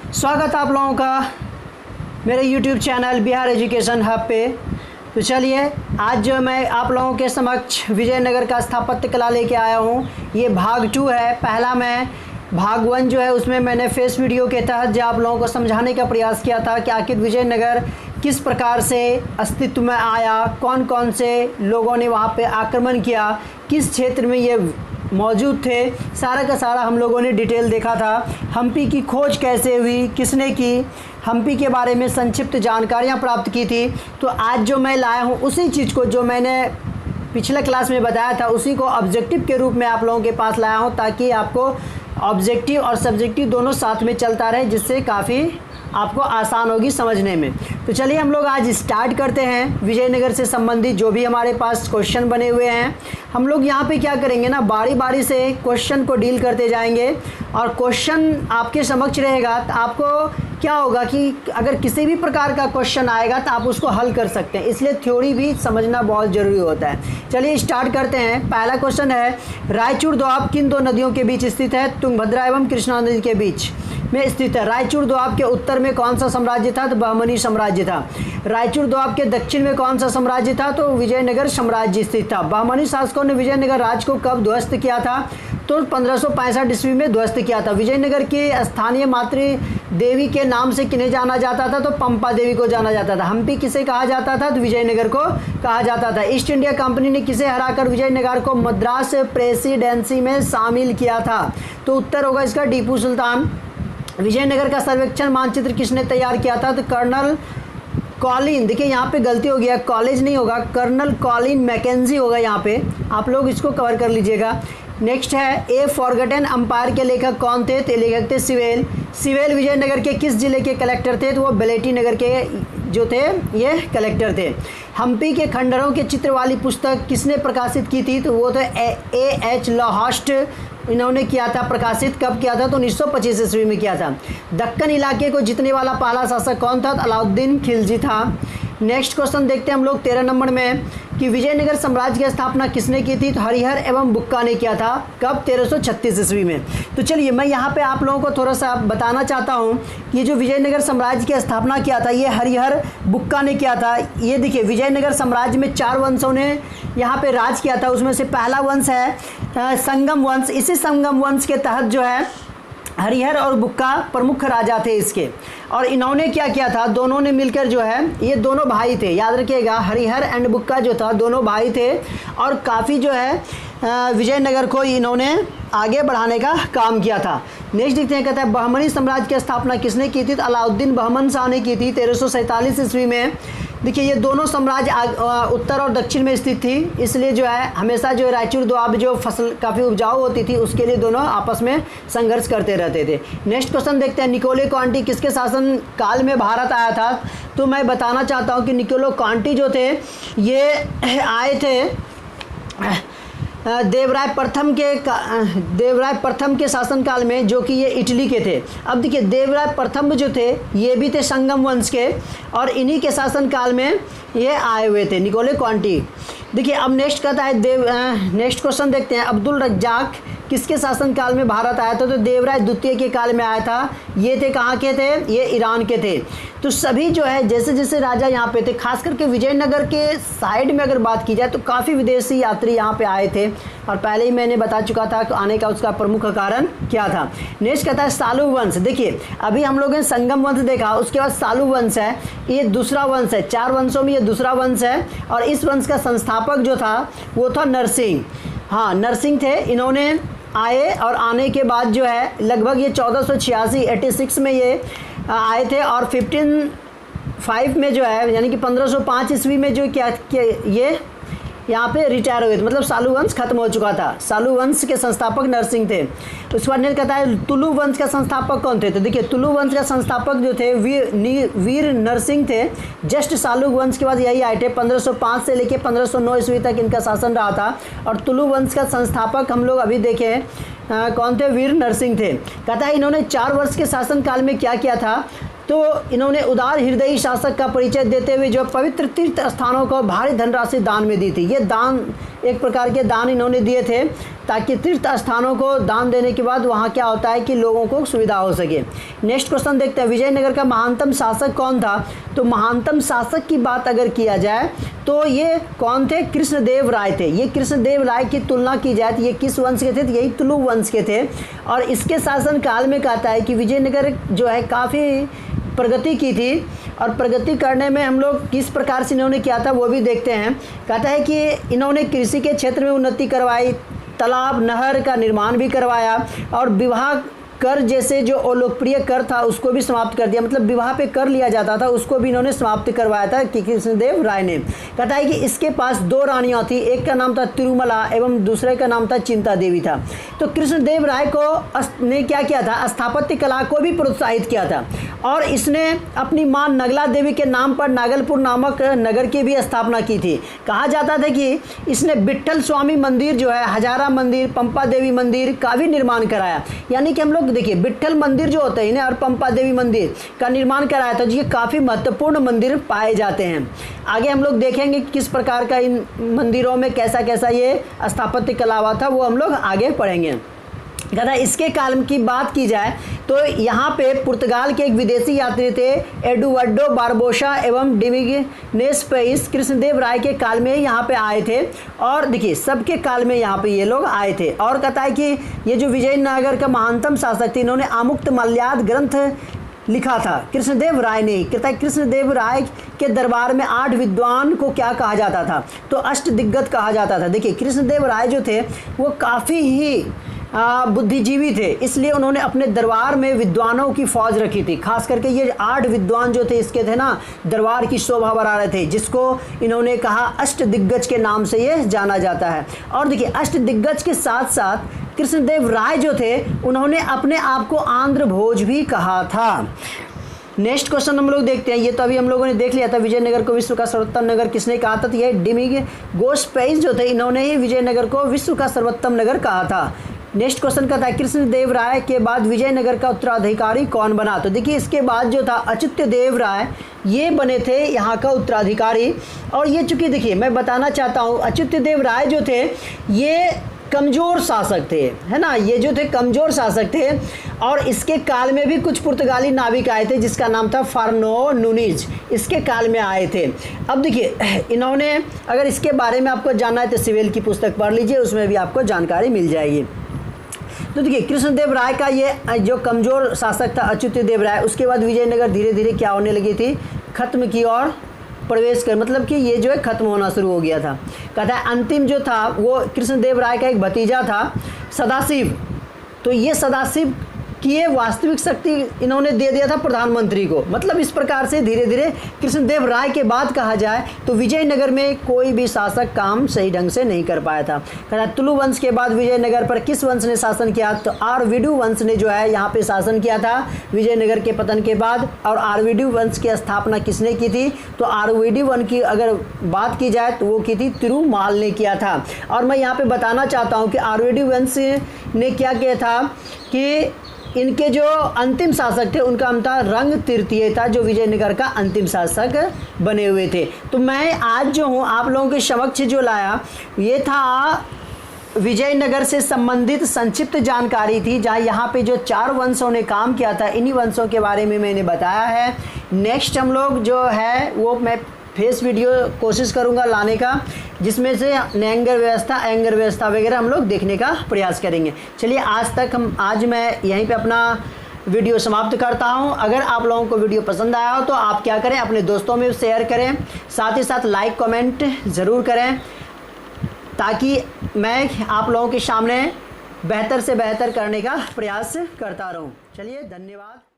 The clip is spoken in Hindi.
स्वागत है आप लोगों का मेरे YouTube channel Bihar education hub पे। तो चलिए आज जो मैं आप लोगों के समक्ष विजयनगर का स्थापत्य कला लेके आया हूँ। ये भाग 2 है। पहला मैं भाग 1 जो है उसमें मैंने फेस वीडियो के तहत जो आप लोगों को समझाने का प्रयास किया था कि आखिर विजयनगर किस प्रकार से अस्तित्व में आया, कौन कौन से लोगों ने वहाँ पे आक्रमण किया, किस क्षेत्र में ये मौजूद थे, सारा का सारा हम लोगों ने डिटेल देखा था। हम्पी की खोज कैसे हुई, किसने की, हम्पी के बारे में संक्षिप्त जानकारियाँ प्राप्त की थी। तो आज जो मैं लाया हूँ उसी चीज़ को जो मैंने पिछले क्लास में बताया था उसी को ऑब्जेक्टिव के रूप में आप लोगों के पास लाया हूँ, ताकि आपको ऑब्जेक्टिव और सब्जेक्टिव दोनों साथ में चलता रहे, जिससे काफ़ी आपको आसान होगी समझने में। तो चलिए हम लोग आज स्टार्ट करते हैं विजयनगर से संबंधित जो भी हमारे पास क्वेश्चन बने हुए हैं। हम लोग यहाँ पे क्या करेंगे ना, बारी बारी से क्वेश्चन को डील करते जाएंगे और क्वेश्चन आपके समक्ष रहेगा तो आपको क्या होगा कि अगर किसी भी प्रकार का क्वेश्चन आएगा तो आप उसको हल कर सकते हैं। इसलिए थ्योरी भी समझना बहुत ज़रूरी होता है। चलिए स्टार्ट करते हैं। पहला क्वेश्चन है, रायचूर दोआब किन दो नदियों के बीच स्थित है? तुंगभद्रा एवं कृष्णा नदी के बीच में स्थित है। रायचूर दोआब के उत्तर में कौन सा साम्राज्य था? तो बहमनी साम्राज्य था। रायचूर दोआब के दक्षिण में कौन सा साम्राज्य था? तो विजयनगर साम्राज्य स्थित था। बहमनी शासकों ने विजयनगर राज्य को कब ध्वस्त किया था? तो 1565 ईस्वी में ध्वस्त किया था। विजयनगर की स्थानीय मातृ देवी के नाम से किन्हें जाना जाता था? तो पंपा देवी को जाना जाता था। हम्पी किसे कहा जाता था? तो विजयनगर को कहा जाता था। ईस्ट इंडिया कंपनी ने किसे हराकर विजयनगर को मद्रास प्रेसिडेंसी में शामिल किया था? तो उत्तर होगा इसका टीपू सुल्तान। विजयनगर का सर्वेक्षण मानचित्र किसने तैयार किया था? तो कर्नल कॉलिन, देखिए यहाँ पे गलती हो गया, कॉलेज नहीं होगा, कर्नल कॉलिन मैकेंजी होगा। यहाँ पे आप लोग इसको कवर कर लीजिएगा। नेक्स्ट है, ए फॉरगटन अंपायर के लेखक कौन थे? तो लेखक थे सिवेल। सिवेल विजयनगर के किस जिले के कलेक्टर थे? तो वो बेलेटी नगर के जो थे ये कलेक्टर थे। हम्पी के खंडरों के चित्र वाली पुस्तक किसने प्रकाशित की थी? तो वो तो A.H. लॉहास्ट इन्होंने किया था। प्रकाशित कब किया था? तो 1925 ईस्वी में किया था। दक्कन इलाके को जीतने वाला पहला शासक कौन था? तो अलाउद्दीन खिलजी था। नेक्स्ट क्वेश्चन देखते हैं हम लोग 13 नंबर में कि विजयनगर साम्राज्य की स्थापना किसने की थी? तो हरिहर एवं बुक्का ने किया था। कब? 1336 ईस्वी में। तो चलिए मैं यहाँ पे आप लोगों को थोड़ा सा बताना चाहता हूँ कि जो विजयनगर साम्राज्य की स्थापना किया था ये हरिहर बुक्का ने किया था। ये देखिए विजयनगर साम्राज्य में 4 वंशों ने यहाँ पे राज किया था। उसमें से पहला वंश है संगम वंश। इसी संगम वंश के तहत जो है हरिहर और बुक्का प्रमुख राजा थे इसके। और इन्होंने क्या किया था, दोनों ने मिलकर जो है, ये दोनों भाई थे, याद रखिएगा, हरिहर एंड बुक्का जो था दोनों भाई थे और काफ़ी जो है विजयनगर को इन्होंने आगे बढ़ाने का काम किया था। नेक्स्ट देखते हैं, कहता है बहमनी साम्राज्य की स्थापना किसने की थी? तो अलाउद्दीन बहमन शाह ने की थी 1347 ईस्वी में। देखिए ये दोनों साम्राज्य उत्तर और दक्षिण में स्थित थी, इसलिए जो है हमेशा जो रायचूर दोआब जो फसल काफ़ी उपजाऊ होती थी उसके लिए दोनों आपस में संघर्ष करते रहते थे। नेक्स्ट क्वेश्चन देखते हैं, निकोले कांटी किसके शासन काल में भारत आया था? तो मैं बताना चाहता हूँ कि निकोलो कांटी जो थे ये आए थे देवराय प्रथम के शासनकाल में, जो कि ये इटली के थे। अब देखिए देवराय प्रथम जो थे ये भी थे संगम वंश के और इन्हीं के शासनकाल में ये आए हुए थे निकोले कांटी। देखिए अब नेक्स्ट कहता है नेक्स्ट क्वेश्चन देखते हैं, अब्दुल रज्जाक किसके शासनकाल में भारत आया था? तो देवराय द्वितीय के काल में आया था। ये थे कहाँ के थे? ये ईरान के थे। तो सभी जो है जैसे जैसे राजा यहाँ पे थे, खास करके विजयनगर के साइड में अगर बात की जाए तो काफ़ी विदेशी यात्री यहाँ पे आए थे और पहले ही मैंने बता चुका था कि आने का उसका प्रमुख कारण क्या था। नेक्स्ट कहता है सालू वंश। देखिए अभी हम लोगों ने संगम वंश देखा, उसके बाद सालू वंश है, ये दूसरा वंश है। 4 वंशों में ये दूसरा वंश है और इस वंश का संस्थापक जो था वो था नरसिंह। हाँ नरसिंह थे। इन्होंने आए और आने के बाद जो है लगभग ये 1486 में ये आए थे और 1505 में जो है यानी कि 1505 ईस्वी में जो क्या ये यहाँ पे रिटायर हो गए थे, मतलब सालू वंश खत्म हो चुका था। सालू वंश के संस्थापक नरसिंह थे। उसके बाद कहता है तुलु वंश का संस्थापक कौन थे? तो देखिए तुलु वंश का संस्थापक जो थे वीर नरसिंह थे। जस्ट सालू वंश के बाद यही आए थे। 1505 से लेके 1509 ईस्वी तक इनका शासन रहा था और तुलु वंश का संस्थापक हम लोग अभी देखें कौन थे? वीर नरसिंह थे। कहता है इन्होंने 4 वर्ष के शासनकाल में क्या किया था? तो इन्होंने उदार हृदयी शासक का परिचय देते हुए जो पवित्र तीर्थ स्थानों को भारी धनराशि दान में दी थी। ये दान एक प्रकार के दान इन्होंने दिए थे, ताकि तीर्थ स्थानों को दान देने के बाद वहाँ क्या होता है कि लोगों को सुविधा हो सके। नेक्स्ट क्वेश्चन देखते हैं, विजयनगर का महानतम शासक कौन था? तो महानतम शासक की बात अगर किया जाए तो ये कौन थे? कृष्णदेव राय थे। ये कृष्णदेव राय की तुलना की जाए तो ये किस वंश के थे? तो यही तुलु वंश के थे। और इसके शासन काल में कहता है कि विजयनगर जो है काफ़ी प्रगति की थी, और प्रगति करने में हम लोग किस प्रकार से इन्होंने किया था वो भी देखते हैं। कहता है कि इन्होंने कृषि के क्षेत्र में उन्नति करवाई, तालाब नहर का निर्माण भी करवाया, और विवाह कर जैसे जो अलोकप्रिय कर था उसको भी समाप्त कर दिया। मतलब विवाह पे कर लिया जाता था उसको भी इन्होंने समाप्त करवाया था कि कृष्णदेव राय ने। कहता है कि इसके पास 2 रानियाँ थी, एक का नाम था तिरुमला एवं दूसरे का नाम था चिंता देवी था। तो कृष्णदेव राय को ने क्या किया था? स्थापत्य कला को भी प्रोत्साहित किया था, और इसने अपनी मां नगला देवी के नाम पर नागलपुर नामक नगर की भी स्थापना की थी। कहा जाता था कि इसने विट्ठल स्वामी मंदिर जो है, हजारा मंदिर, पंपा देवी मंदिर का भी निर्माण कराया। यानी कि हम लोग देखिए विट्ठल मंदिर जो होते हैं ना और पंपा देवी मंदिर का निर्माण कराया था। ये काफ़ी महत्वपूर्ण मंदिर पाए जाते हैं। आगे हम लोग देखेंगे किस प्रकार का इन मंदिरों में कैसा कैसा ये स्थापत्य कला हुआ था, वो हम लोग आगे पढ़ेंगे। कहता है इसके काल की बात की जाए तो यहाँ पे पुर्तगाल के एक विदेशी यात्री थे, एडुवर्डो बारबोसा एवं डिविगनेस पेइस, कृष्णदेव राय के काल में यहाँ पे आए थे। और देखिए सबके काल में यहाँ पे ये लोग आए थे। और कहता है कि ये जो विजयनगर का महानतम शासक थे, इन्होंने आमुक्त मल्याद ग्रंथ लिखा था कृष्णदेव राय ने। कहता है कृष्णदेव राय के दरबार में 8 विद्वान को क्या कहा जाता था? तो अष्टदिग्गज कहा जाता था। देखिए कृष्णदेव राय जो थे वो काफ़ी ही बुद्धिजीवी थे, इसलिए उन्होंने अपने दरबार में विद्वानों की फौज रखी थी। खास करके ये 8 विद्वान जो थे इसके थे ना, दरबार की शोभा बढ़ा रहे थे, जिसको इन्होंने कहा अष्टदिग्गज के नाम से ये जाना जाता है। और देखिए अष्टदिग्गज के साथ साथ कृष्णदेव राय जो थे उन्होंने अपने आप को आंध्र भोज भी कहा था। नेक्स्ट क्वेश्चन हम लोग देखते हैं। ये तो अभी हम लोगों ने देख लिया था, विजयनगर को विश्व का सर्वोत्तम नगर किसने कहा था? तो ये डिविगनेस पेइस जो थे इन्होंने ही विजयनगर को विश्व का सर्वोत्तम नगर कहा था। नेक्स्ट क्वेश्चन कहता है कृष्णदेव राय के बाद विजयनगर का उत्तराधिकारी कौन बना? तो देखिए इसके बाद जो था अच्युतदेव राय ये बने थे यहाँ का उत्तराधिकारी। और ये चूँकि देखिए मैं बताना चाहता हूँ, अच्युतदेव राय जो थे ये कमज़ोर शासक थे, है ना, ये जो थे कमज़ोर शासक थे। और इसके काल में भी कुछ पुर्तगाली नाविक आए थे जिसका नाम था फार्नो नूनीज, इसके काल में आए थे। अब देखिए इन्होंने, अगर इसके बारे में आपको जानना है तो सिविल की पुस्तक पढ़ लीजिए, उसमें भी आपको जानकारी मिल जाएगी। तो देखिए कृष्णदेव राय का ये जो कमज़ोर शासक था अच्युतदेव राय, उसके बाद विजयनगर धीरे धीरे क्या होने लगी थी? खत्म की और प्रवेश कर, मतलब कि ये जो है ख़त्म होना शुरू हो गया था। कहता है अंतिम जो था वो कृष्णदेव राय का एक भतीजा था सदाशिव। तो ये सदाशिव की ये वास्तविक शक्ति इन्होंने दे दिया था प्रधानमंत्री को। मतलब इस प्रकार से धीरे धीरे कृष्णदेव राय के बाद कहा जाए तो विजयनगर में कोई भी शासक काम सही ढंग से नहीं कर पाया था। कहता तुलु वंश के बाद विजयनगर पर किस वंश ने शासन किया? तो आरवीडू वंश ने जो है यहाँ पे शासन किया था विजयनगर के पतन के बाद। और आरवीडू वंश की स्थापना किसने की थी? तो आरवीडू वंश की अगर बात की जाए तो वो की थी तिरुमाल ने किया था। और मैं यहाँ पे बताना चाहता हूँ कि आरवीडू वंश ने क्या किया था कि इनके जो अंतिम शासक थे उनका नाम था रंग तृतीय था, जो विजयनगर का अंतिम शासक बने हुए थे। तो मैं आज जो हूँ आप लोगों के समक्ष जो लाया ये था विजयनगर से संबंधित संक्षिप्त जानकारी थी, जहाँ यहाँ पे जो 4 वंशों ने काम किया था इन्हीं वंशों के बारे में मैंने बताया है। नेक्स्ट हम लोग जो है वो मैं फेस वीडियो कोशिश करूंगा लाने का, जिसमें से एंगर व्यवस्था वगैरह हम लोग देखने का प्रयास करेंगे। चलिए आज मैं यहीं पे अपना वीडियो समाप्त करता हूं। अगर आप लोगों को वीडियो पसंद आया हो तो आप क्या करें, अपने दोस्तों में शेयर करें, साथ ही साथ लाइक कमेंट ज़रूर करें, ताकि मैं आप लोगों के सामने बेहतर से बेहतर करने का प्रयास करता रहूं। चलिए धन्यवाद।